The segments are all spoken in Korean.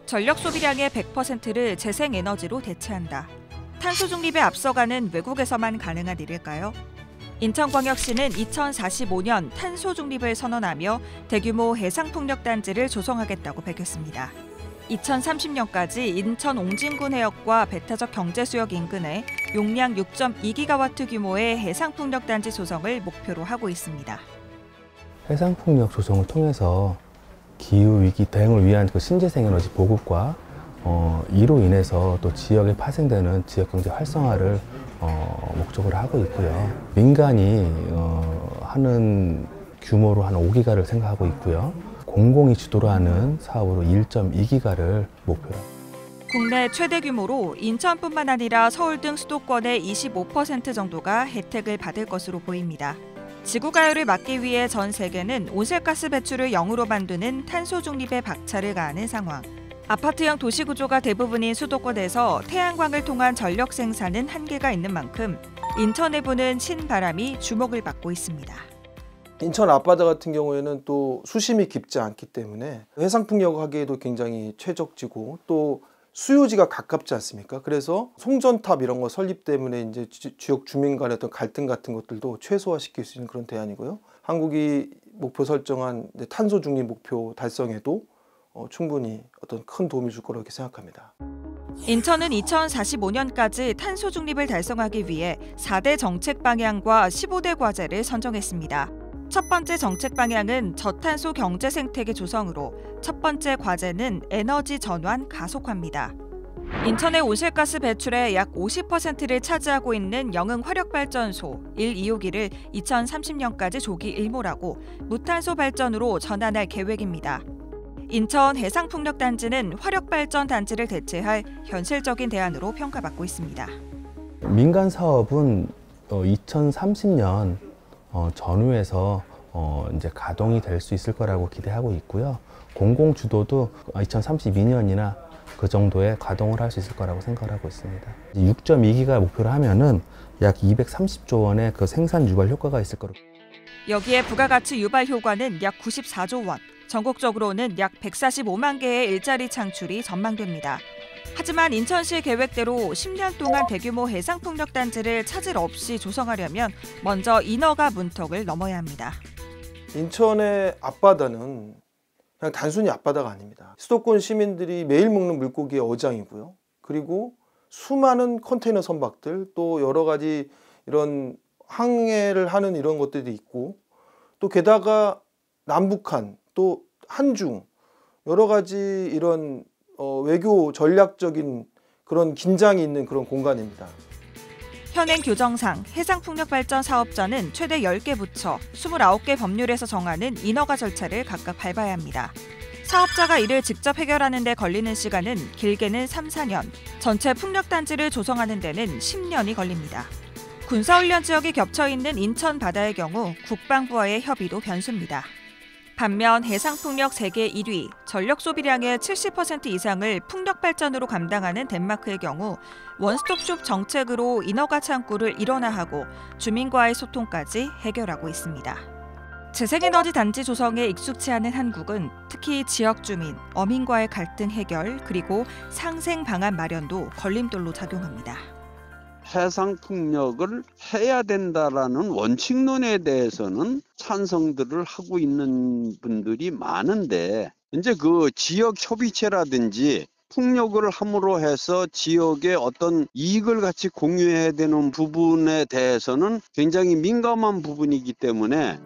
전력 소비량의 100%를 재생에너지로 대체한다. 탄소 중립에 앞서가는 외국에서만 가능한 일일까요? 인천광역시는 2045년 탄소 중립을 선언하며 대규모 해상풍력단지를 조성하겠다고 밝혔습니다. 2030년까지 인천 옹진군 해역과 배타적 경제수역 인근에 용량 6.2기가와트 규모의 해상풍력단지 조성을 목표로 하고 있습니다. 해상풍력 조성을 통해서 기후위기 대응을 위한 그 신재생에너지 보급과 이로 인해서 또 지역에 파생되는 지역경제 활성화를 목적으로 하고 있고요. 민간이 하는 규모로 한 5기가를 생각하고 있고요. 공공이 주도로 하는 사업으로 1.2기가를 목표로. 국내 최대 규모로 인천뿐만 아니라 서울 등 수도권의 25% 정도가 혜택을 받을 것으로 보입니다. 지구가열을 막기 위해 전 세계는 온실가스 배출을 0으로 만드는 탄소 중립에 박차를 가하는 상황. 아파트형 도시구조가 대부분인 수도권에서 태양광을 통한 전력 생산은 한계가 있는 만큼 인천에 부는 신바람이 주목을 받고 있습니다. 인천 앞바다 같은 경우에는 또 수심이 깊지 않기 때문에 해상풍력 하기에도 굉장히 최적지고 또 수요지가 가깝지 않습니까? 그래서 송전탑 이런 거 설립 때문에 이제 지역 주민 간의 어떤 갈등 같은 것들도 최소화시킬 수 있는 그런 대안이고요. 한국이 목표 설정한 탄소 중립 목표 달성에도 충분히 어떤 큰 도움을 줄 거라고 생각합니다. 인천은 2045년까지 탄소 중립을 달성하기 위해 4대 정책 방향과 15대 과제를 선정했습니다. 첫 번째 정책 방향은 저탄소 경제 생태계 조성으로 첫 번째 과제는 에너지 전환 가속화입니다. 인천의 온실가스 배출의 약 50%를 차지하고 있는 영흥 화력발전소 1, 2호기를 2030년까지 조기 일몰하고 무탄소 발전으로 전환할 계획입니다. 인천 해상풍력단지는 화력발전 단지를 대체할 현실적인 대안으로 평가받고 있습니다. 민간 사업은 2030년 전후에서 이제 가동이 될 수 있을 거라고 기대하고 있고요. 공공 주도도 2032년이나 그 정도에 가동을 할 수 있을 거라고 생각을 하고 있습니다. 6.2기가 목표를 하면은 약 230조 원의 그 생산 유발 효과가 있을 거라고. 여기에 부가가치 유발 효과는 약 94조 원, 전국적으로는 약 145만 개의 일자리 창출이 전망됩니다. 하지만 인천시 계획대로 10년 동안 대규모 해상풍력단지를 차질 없이 조성하려면 먼저 인허가 문턱을 넘어야 합니다. 인천의 앞바다는 그냥 단순히 앞바다가 아닙니다. 수도권 시민들이 매일 먹는 물고기의 어장이고요. 그리고 수많은 컨테이너 선박들 또 여러 가지 이런 항해를 하는 이런 것들이 있고 또 게다가 남북한 또 한중 여러 가지 이런 외교 전략적인 그런 긴장이 있는 그런 공간입니다. 현행 규정상 해상풍력발전 사업자는 최대 10개 부처, 29개 법률에서 정하는 인허가 절차를 각각 밟아야 합니다. 사업자가 이를 직접 해결하는 데 걸리는 시간은 길게는 3, 4년, 전체 풍력단지를 조성하는 데는 10년이 걸립니다. 군사훈련 지역이 겹쳐있는 인천 바다의 경우 국방부와의 협의도 변수입니다. 반면 해상풍력 세계 1위, 전력 소비량의 70% 이상을 풍력 발전으로 감당하는 덴마크의 경우 원스톱숍 정책으로 인허가 창구를 일원화하고 주민과의 소통까지 해결하고 있습니다. 재생에너지 단지 조성에 익숙치 않은 한국은 특히 지역 주민, 어민과의 갈등 해결 그리고 상생 방안 마련도 걸림돌로 작용합니다. 해상풍력을 해야 된다라는 원칙론에 대해서는 찬성들을 하고 있는 분들이 많은데 이제 그 지역 협의체라든지 풍력을 함으로 해서 지역의 어떤 이익을 같이 공유해야 되는 부분에 대해서는 굉장히 민감한 부분이기 때문에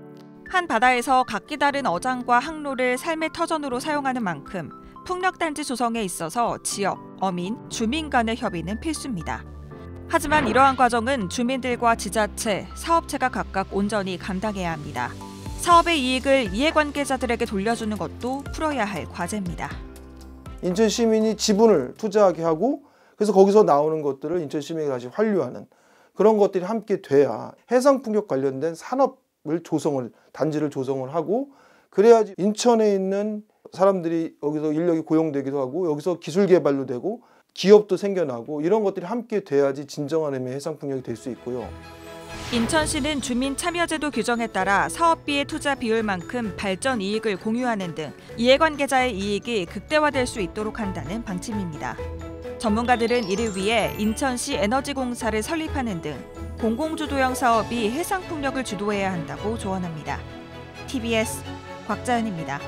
한 바다에서 각기 다른 어장과 항로를 삶의 터전으로 사용하는 만큼 풍력단지 조성에 있어서 지역, 어민, 주민 간의 협의는 필수입니다. 하지만 이러한 과정은 주민들과 지자체, 사업체가 각각 온전히 감당해야 합니다. 사업의 이익을 이해관계자들에게 돌려주는 것도 풀어야 할 과제입니다. 인천 시민이 지분을 투자하게 하고 그래서 거기서 나오는 것들을 인천 시민이 다시 환류하는 그런 것들이 함께 돼야 해상풍력 관련된 단지를 조성을 하고 그래야지 인천에 있는 사람들이 여기서 인력이 고용되기도 하고 여기서 기술 개발도 되고 기업도 생겨나고 이런 것들이 함께 돼야지 진정한 의미의 해상풍력이 될 수 있고요. 인천시는 주민 참여제도 규정에 따라 사업비의 투자 비율만큼 발전 이익을 공유하는 등 이해관계자의 이익이 극대화될 수 있도록 한다는 방침입니다. 전문가들은 이를 위해 인천시 에너지공사를 설립하는 등 공공주도형 사업이 해상풍력을 주도해야 한다고 조언합니다. TBS 곽자연입니다.